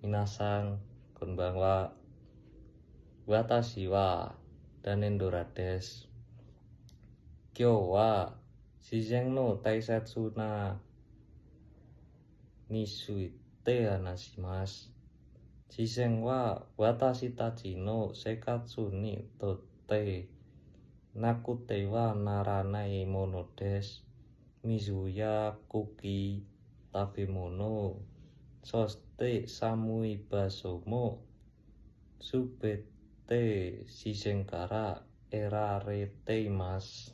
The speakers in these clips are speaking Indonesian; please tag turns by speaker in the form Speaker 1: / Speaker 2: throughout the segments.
Speaker 1: Minasan konbanwa. Watashi wa Danendora desu. Kyou wa Shizen no Taisetsu na Nisuite hanashimasu. Shizen wa watashi tachi no seikatsu ni totte nakute wa naranai mono desu. Mizu ya kuki tabemono soste samui baso mo subete shizen kara erareteimasu.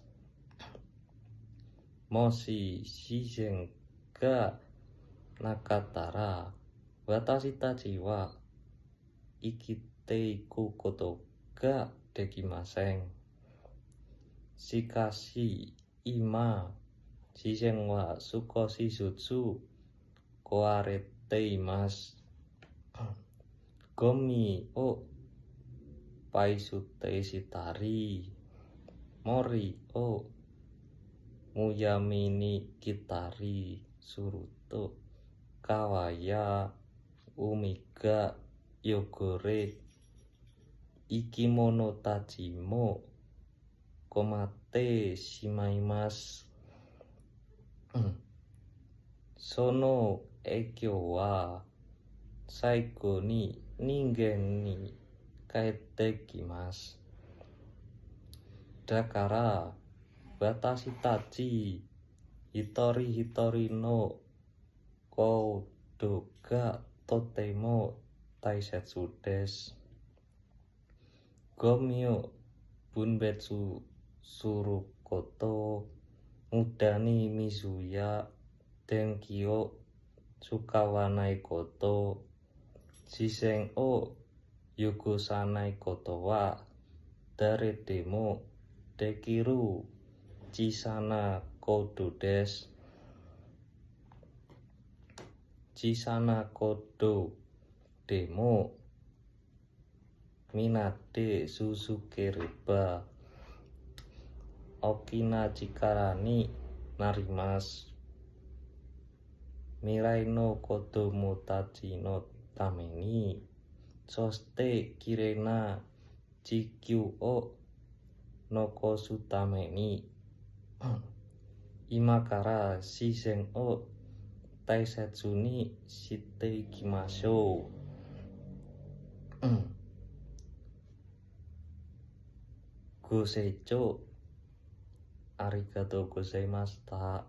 Speaker 1: Moshi shizen ga nakatara watashi tachi wa ikiteiku koto ga dekimasen. Shikashi ima shizen wa sukoshi jutsu kowareteimasu. Gomi o paisute shitari mori o muyami ni kitari suruto kawaya umiga yogore ikimono tachi mo komate shimaimasu. Sono ekyo wa saigo ni ningen ni kaetekimasu. Dakara watashi tachi hitori no kodo ga totemo taisetsu desu. Gomi o bunbetsu surukoto muda ni mizuya denki o sukawanai koto. Shizen o yogosanai koto wa darete mo dekiru chisana kodo desu. Chisana kodo demo minade suzukereba okina chikara ni narimasu. Mirai no kodomo tachi no tame ni soste kirena chikyu o nokosu tame ni imakara shizen o taisetsu ni shiteikimasho. Goseicho arigatou gozaimashita.